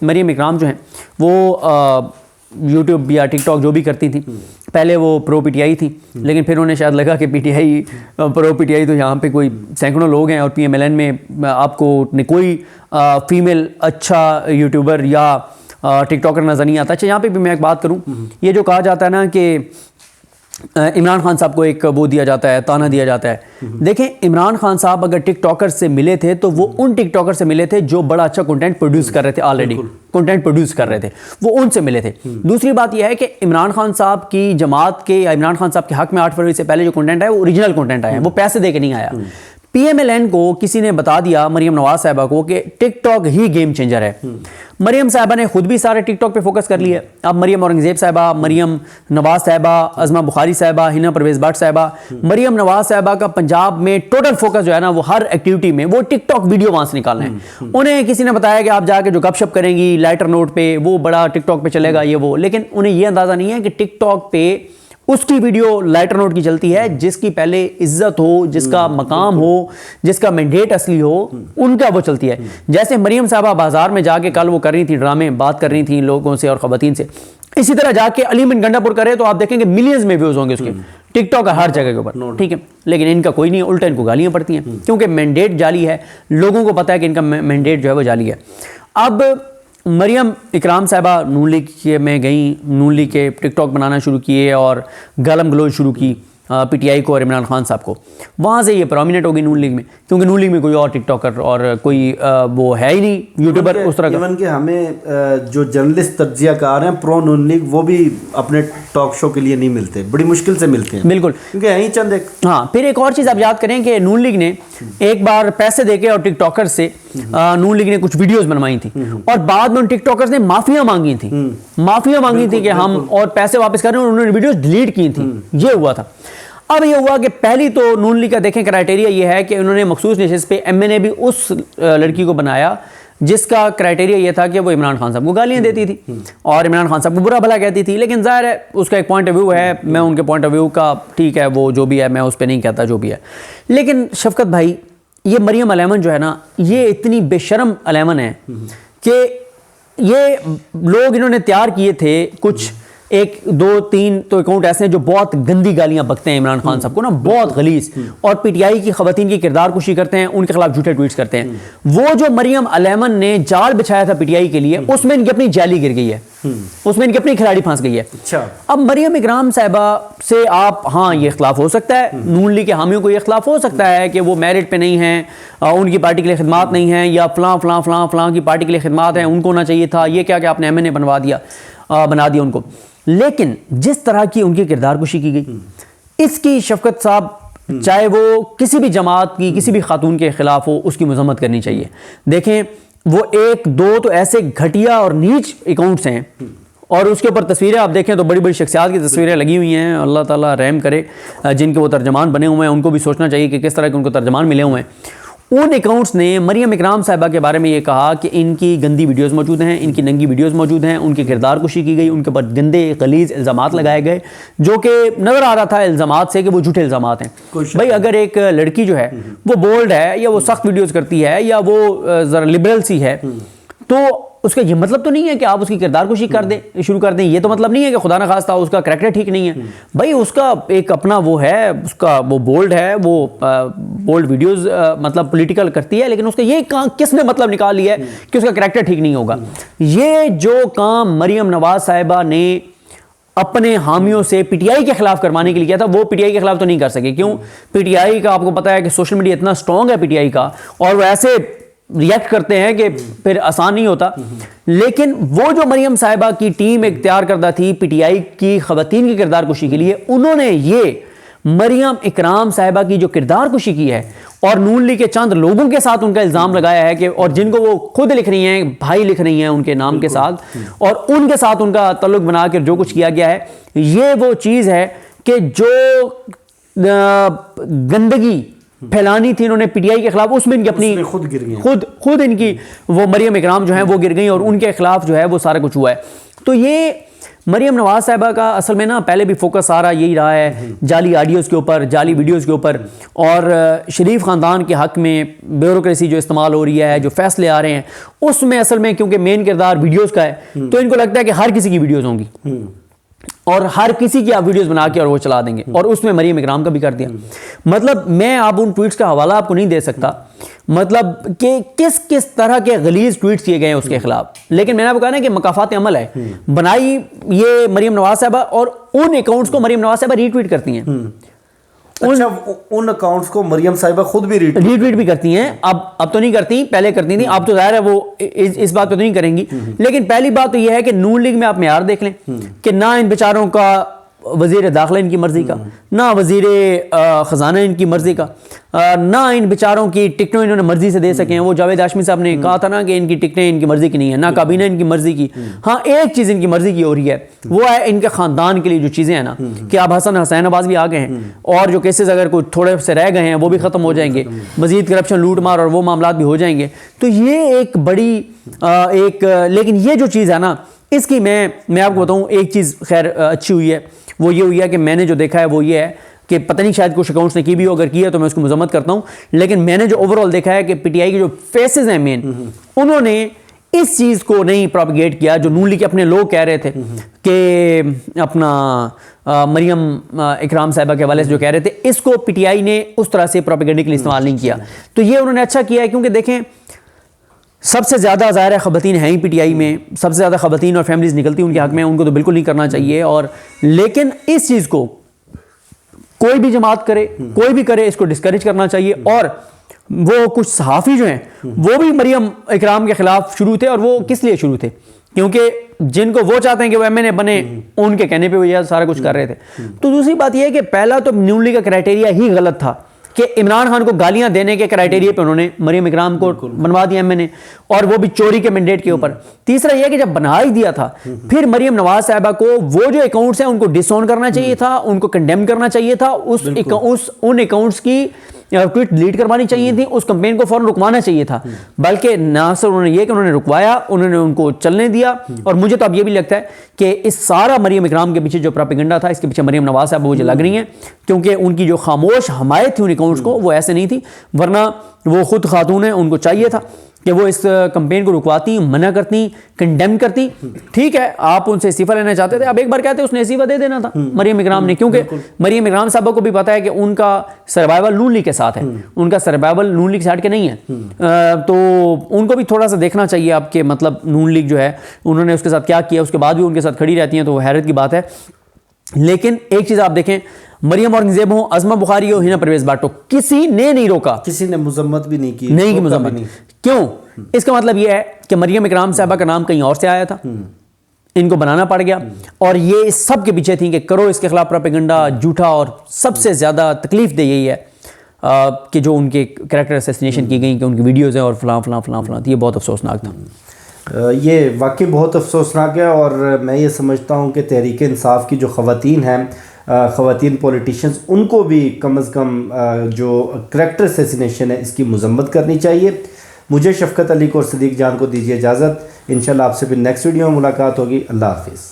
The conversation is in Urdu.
مریم اکرام جو ہیں وہ یوٹیوب یا ٹک ٹاک جو بھی کرتی تھیں، پہلے وہ پرو پی ٹی آئی تھی، لیکن پھر انہیں شاید لگا کہ P T I pro P T I تو یہاں پہ کوئی سینکڑوں لوگ ہیں اور پی ایم ایل این میں آپ کو کوئی فیمیل اچھا یوٹیوبر یا ٹک ٹاکر نظر نہیں آتا۔ اچھا یہاں پہ بھی میں ایک بات کروں، یہ جو کہا جاتا ہے نا کہ عمران خان صاحب کو ایک وہ دیا جاتا ہے، تانا دیا جاتا ہے، دیکھیں عمران خان صاحب اگر ٹک ٹاکر سے ملے تھے تو وہ ان ٹک ٹاکر سے ملے تھے جو بڑا اچھا کنٹینٹ پروڈیوس کر رہے تھے، آلریڈی کنٹینٹ پروڈیوس کر رہے تھے، وہ ان سے ملے تھے۔ دوسری بات یہ ہے کہ عمران خان صاحب کی جماعت کے یا عمران خان صاحب کے حق میں 8 فروری سے پہلے جو کنٹینٹ آیا وہ اوریجنل کنٹینٹ آیا ہے، وہ پیسے دے کے نہیں آیا۔ پی ایم ایل این کو کسی نے بتا دیا مریم نواز صاحبہ کو کہ ٹک ٹاک ہی گیم چینجر ہے۔ مریم صاحبہ نے خود بھی سارے ٹک ٹاک پہ فوکس کر لیا۔ اب مریم اورنگزیب صاحبہ، مریم نواز صاحبہ، عظمہ بخاری صاحبہ، ہنا پرویز بٹ صاحبہ، مریم نواز صاحبہ کا پنجاب میں ٹوٹل فوکس جو ہے نا وہ ہر ایکٹیویٹی میں وہ ٹک ٹاک ویڈیو وہاں سے نکالنا ہے۔ انہیں کسی نے بتایا کہ آپ جا کے جو گپ شپ کریں گی لائٹر نوٹ پہ وہ بڑا ٹک ٹاک پہ چلے گا یہ وہ، لیکن انہیں یہ اندازہ نہیں ہے کہ ٹک ٹاک پہ اس کی ویڈیو لائٹر نوٹ کی چلتی ہے جس کی پہلے عزت ہو، جس کا مقام ہو، جس کا مینڈیٹ اصلی ہو، ان کا وہ چلتی ہے۔ جیسے مریم صاحبہ بازار میں جا کے کل وہ کر رہی تھی ڈرامے، بات کر رہی تھیں لوگوں سے اور خواتین سے، اسی طرح جا کے علی من گنڈا پور کرے تو آپ دیکھیں گے ملینز میں ویوز ہوں گے اس کے، ٹک ٹاک ہر جگہ کے اوپر، ٹھیک ہے، لیکن ان کا کوئی نہیں ہے، الٹا ان کو گالیاں پڑتی ہیں کیونکہ مینڈیٹ جعلی ہے، لوگوں کو پتہ ہے کہ ان کا مینڈیٹ جو ہے وہ جعلی ہے۔ اب مریم اکرام صاحبہ نون لیگ میں گئیں، نون لیگ کے ٹک ٹاک بنانا شروع کیے اور گالم گلوچ شروع کی پی ٹی آئی کو اور عمران خان صاحب کو، وہاں سے یہ پرومیننٹ ہو گئی نون لیگ میں، کیونکہ نون لیگ میں کوئی اور ٹک ٹاکر اور کوئی وہ ہے ہی نہیں یوٹیوبر اس طرح کا۔ ایون کہ ہمیں جو جرنلسٹ تجزیہ کار ہیں پرو نون لیگ وہ بھی اپنے ٹاک شو کے لیے نہیں ملتے، بڑی مشکل سے ملتے ہیں، بالکل، کیونکہ یہیں چند ایک ہاں۔ پھر ایک اور چیز آپ یاد کریں کہ نون لیگ نے ایک بار پیسے دے کے اور ٹک ٹاکر سے نون لیگ نے کچھ ویڈیوز بنوائی تھیں اور بعد میں ان ٹک ٹاکرز نے معافیاں مانگی تھیں کہ ہم اور پیسے واپس کر رہے ہیں، اور انہوں نے ویڈیوز ڈیلیٹ کی تھیں، یہ ہوا تھا۔ اب یہ ہوا کہ پہلی تو نون لیگ کا دیکھیں کرائٹیریا یہ ہے کہ انہوں نے مخصوص نشست پہ ایم این اے بھی اس لڑکی کو بنایا جس کا کرائٹیریا یہ تھا کہ وہ عمران خان صاحب کو گالیاں دیتی تھی اور عمران خان صاحب کو برا بھلا کہتی تھی، لیکن ظاہر ہے اس کا ایک پوائنٹ آف ویو ہے، میں ان کے پوائنٹ آف ویو کا ٹھیک ہے وہ جو بھی ہے میں اس پہ نہیں کہتا جو بھی ہے، لیکن شفقت بھائی یہ مریم علیمن جو ہے نا یہ اتنی بے شرم علیمن ہے کہ یہ لوگ انہوں نے تیار کیے تھے کچھ 1 2 3 تو اکاؤنٹ ایسے ہیں جو بہت گندی گالیاں بکتے ہیں عمران خان صاحب کو نا، بہت غلیظ، اور پی ٹی آئی کی خواتین کی کردار کشی کرتے ہیں، ان کے خلاف جھوٹے ٹویٹس کرتے ہیں۔ وہ جو مریم علیمن نے جال بچھایا تھا پی ٹی آئی کے لیے اس میں ان کی اپنی جالی گر گئی ہے، اس میں ان کی اپنی کھلاڑی پھنس گئی ہے۔ اب مریم اکرام صاحبہ سے آپ ہاں یہ اختلاف ہو سکتا ہے، نون لیگ کے حامیوں کو یہ اختلاف ہو سکتا ہے کہ وہ میرٹ پہ نہیں ہیں، ان کی پارٹی کے لیے خدمات نہیں ہیں، یا فلاں فلاں فلاں فلاں کی پارٹی کے لیے خدمات ہیں، ان کو ہونا چاہیے تھا، یہ کیا کہ آپ نے ایم این اے بنا دیا ان کو، لیکن جس طرح کی ان کی کردار کشی کی گئی اس کی شفقت صاحب چاہے وہ کسی بھی جماعت کی کسی بھی خاتون کے خلاف ہو اس کی مذمت کرنی چاہیے۔ دیکھیں وہ 1 2 تو ایسے گھٹیا اور نیچ اکاؤنٹس ہیں اور اس کے اوپر تصویریں آپ دیکھیں تو بڑی بڑی شخصیات کی تصویریں لگی ہوئی ہیں، اللہ تعالیٰ رحم کرے جن کے وہ ترجمان بنے ہوئے ہیں، ان کو بھی سوچنا چاہیے کہ کس طرح کے ان کو ترجمان ملے ہوئے ہیں۔ ان اکاؤنٹس نے مریم اکرام صاحبہ کے بارے میں یہ کہا کہ ان کی گندی ویڈیوز موجود ہیں، ان کی ننگی ویڈیوز موجود ہیں، ان کی کردار کشی کی گئی، ان کے اوپر گندے غلیظ الزامات لگائے گئے جو کہ نظر آ رہا تھا الزامات سے کہ وہ جھوٹے الزامات ہیں۔ بھائی اگر ایک لڑکی جو ہے وہ بولڈ ہے یا وہ سخت ویڈیوز کرتی ہے یا وہ ذرا لبرل سی ہے تو اس کا یہ مطلب تو نہیں ہے کہ آپ اس کی کردار کشی شروع کر دیں، یہ تو مطلب نہیں ہے کہ خدا نخواستہ اس کا کریکٹر ٹھیک نہیں ہے، بھائی اس کا ایک اپنا وہ ہے، اس کا وہ بولڈ ہے، وہ بولڈ ویڈیوز مطلب پولیٹیکل کرتی ہے، لیکن اس کا یہ کام کس نے مطلب نکال لیا ہے کہ اس کا کریکٹر ٹھیک نہیں ہوگا۔ یہ جو کام مریم نواز صاحبہ نے اپنے حامیوں سے پی ٹی آئی کے خلاف کروانے کے لیے کیا تھا وہ پی ٹی آئی کے خلاف تو نہیں کر سکے، کیوں؟ پی ٹی آئی کا آپ کو پتا ہے کہ سوشل میڈیا اتنا سٹرونگ ہے پی ٹی آئی کا اور وہ ایسے ریئیکٹ کرتے ہیں کہ پھر آسان نہیں ہوتا، لیکن وہ جو مریم صاحبہ کی ٹیم اختیار کردہ تھی پی ٹی آئی کی خواتین کی کردار کشی کے لیے، انہوں نے یہ مریم اکرام صاحبہ کی جو کردار کشی کی ہے اور نون لیگ کے چند لوگوں کے ساتھ ان کا الزام لگایا ہے کہ اور جن کو وہ خود لکھ رہی ہیں، بھائی لکھ رہی ہیں ان کے نام کے ساتھ، اور ان کے ساتھ ان کا تعلق بنا کر جو کچھ کیا گیا ہے، یہ وہ چیز ہے کہ جو گندگی پھیلانی تھی انہوں نے پی ٹی آئی کے خلاف، اس میں ان کی اپنی خود ان کی وہ مریم اکرام جو ہیں وہ گر گئیں اور ان کے خلاف جو ہے وہ سارا کچھ ہوا ہے۔ تو یہ مریم نواز صاحبہ کا اصل میں نا پہلے بھی فوکس سارا یہی رہا ہے جعلی آڈیوز کے اوپر, جعلی ویڈیوز کے اوپر, اور شریف خاندان کے حق میں بیوروکریسی جو استعمال ہو رہی ہے, جو فیصلے آ رہے ہیں اس میں اصل میں کیونکہ مین کردار ویڈیوز کا ہے تو ان کو لگتا ہے کہ ہر کسی کی ویڈیوز ہوں گی اور ہر کسی کی آپ ویڈیوز بنا کے اور وہ چلا دیں گے, اور اس میں مریم اکرام کا بھی کر دیا. مطلب میں آپ ان ٹویٹس کا حوالہ آپ کو نہیں دے سکتا, مطلب کہ کس کس طرح کے غلیظ ٹویٹس کیے گئے ہیں اس کے خلاف, لیکن میں نے آپ کو کہا نا کہ مکافات عمل ہے, بنائی یہ مریم نواز صاحبہ اور ان اکاؤنٹس کو مریم نواز صاحبہ ری ٹویٹ کرتی ہیں. اچھا ان اکاؤنٹس کو مریم صاحبہ خود بھی ری ٹویٹ بھی کرتی ہیں, اب تو نہیں کرتی, پہلے کرتی تھیں, اب تو ظاہر ہے وہ اس بات پہ تو نہیں کریں گی. لیکن پہلی بات تو یہ ہے کہ نون لیگ میں آپ معیار دیکھ لیں کہ نہ ان بیچاروں کا وزیر داخلہ ان کی مرضی کا, نہ وزیر خزانہ ان کی مرضی کا, نہ ان بیچاروں کی ٹکٹیں انہوں نے مرضی سے دے سکے ہیں. وہ جاوید ہاشمی صاحب نے کہا تھا نا کہ ان کی ٹکٹیں ان کی مرضی کی نہیں ہیں, نہ کابینہ ان کی مرضی کی. ہاں ایک چیز ان کی مرضی کی ہو رہی ہے, وہ ہے ان کے خاندان کے لیے جو چیزیں ہیں نا, کہ اب حسن حسین عباس بھی آ گئے ہیں اور جو کیسز اگر کوئی تھوڑے سے رہ گئے ہیں وہ بھی ختم ہو جائیں گے, مزید کرپشن لوٹ مار اور وہ معاملات بھی ہو جائیں گے. تو یہ ایک بڑی لیکن یہ جو چیز ہے نا اس کی میں آپ کو بتاؤں ایک چیز خیر اچھی ہوئی ہے, وہ یہ ہوئی ہے کہ میں نے جو دیکھا ہے وہ یہ ہے کہ پتہ نہیں شاید کچھ اکاؤنٹس نے کی بھی ہو, اگر کی ہے تو میں اس کو مذمت کرتا ہوں, لیکن میں نے جو اوور آل دیکھا ہے کہ پی ٹی آئی کے جو فیسز ہیں مین, انہوں نے اس چیز کو نہیں پروپیگیٹ کیا جو نون لیگ کے اپنے لوگ کہہ رہے تھے کہ اپنا مریم اکرام صاحبہ کے حوالے سے جو کہہ رہے تھے, اس کو پی ٹی آئی نے اس طرح سے پروپیگنڈے کے لیے استعمال نہیں کیا. تو یہ انہوں نے اچھا کیا ہے, کیونکہ دیکھیں سب سے زیادہ ظاہر ہے خواتین ہیں ہی پی ٹی آئی میں, سب سے زیادہ خواتین اور فیملیز نکلتی ان کے حق میں, ان کو تو بالکل نہیں کرنا چاہیے. اور لیکن اس چیز کو کوئی بھی جماعت کرے, کوئی بھی کرے, اس کو ڈسکریج کرنا چاہیے. اور وہ کچھ صحافی جو ہیں وہ بھی مریم اکرام کے خلاف شروع تھے, اور وہ کس لیے شروع تھے, کیونکہ جن کو وہ چاہتے ہیں کہ وہ ایم این اے بنے ان کے کہنے پہ وہ یہ سارا کچھ کر رہے تھے. تو دوسری بات یہ ہے کہ پہلا تو نون لیگ کا کرائٹیریا ہی غلط تھا کہ عمران خان کو گالیاں دینے کے کرائٹیریا پہ انہوں نے مریم اکرام کو بنوا دیا ایم این اے, اور وہ بھی چوری کے مینڈیٹ کے اوپر. تیسرا یہ کہ جب بنا ہی دیا تھا پھر مریم نواز صاحبہ کو وہ جو اکاؤنٹس ہیں ان کو ڈس آن کرنا چاہیے تھا, ان کو کنڈیم کرنا چاہیے تھا, ان اکاؤنٹس کی ٹویٹ ڈیلیٹ کروانی چاہیے تھی, اس کمپین کو فوراً رکوانا چاہیے تھا. بلکہ نہ صرف انہوں نے یہ کہ انہوں نے رکوایا, انہوں نے ان کو چلنے دیا. اور مجھے تو اب یہ بھی لگتا ہے کہ اس سارا مریم اکرام کے پیچھے جو پروپیگنڈا تھا اس کے پیچھے مریم نواز صاحب مجھے لگ رہی ہیں, کیونکہ ان کی جو خاموش حمایت تھی ان اکاؤنٹس کو وہ ایسے نہیں تھی, ورنہ وہ خود خاتون ہیں, ان کو چاہیے تھا کہ وہ اس کمپین کو رکواتی, منع کرتی, کنڈیم کرتی. ٹھیک ہے آپ ان سے استعفیٰ لینا چاہتے تھے, اب ایک بار کہتے اس نے استعفیٰ دے دینا تھا مریم اکرام نے, کیونکہ مریم اکرام صاحبہ کو بھی پتا ہے کہ ان کا سروائیول نون لیگ کے ساتھ ہے, ان کا سروائیول نون لیگ سے ہٹ کے نہیں ہے. تو ان کو بھی تھوڑا سا دیکھنا چاہیے آپ کے مطلب نون لیگ جو ہے انہوں نے اس کے ساتھ کیا کیا, اس کے بعد بھی ان کے ساتھ کھڑی رہتی ہیں, تو وہ حیرت کی بات ہے. لیکن ایک چیز آپ دیکھیں, مریم اورنگزیب ہوں, عظمہ بخاری ہو, ہنا پرویز بھٹو, کسی نے نہیں روکا, کسی نے مذمت بھی نہیں کی, نہیں کی مذمت. کیوں؟ اس کا مطلب یہ ہے کہ مریم اکرام صاحبہ کا نام کہیں اور سے آیا تھا, ان کو بنانا پڑ گیا, اور یہ اس سب کے پیچھے تھیں کہ کرو اس کے خلاف پروپیگنڈا جھوٹا. اور سب سے زیادہ تکلیف دہ یہی ہے کہ جو ان کے کریکٹر اسیسینیشن کی گئی کہ ان کی ویڈیوز ہیں اور فلاں فلاں فلاں فلاں, یہ بہت افسوسناک تھا. یہ واقعی بہت افسوسناک ہے. اور میں یہ سمجھتا ہوں کہ تحریک انصاف کی جو خواتین ہیں, خواتین پولیٹیشینز, ان کو بھی کم از کم جو کریکٹر اسیسینیشن ہے اس کی مذمت کرنی چاہیے. مجھے شفقت علی کو اور صدیق جان کو دیجیے اجازت. انشاءاللہ آپ سے پھر نیکسٹ ویڈیو میں ملاقات ہوگی. اللہ حافظ.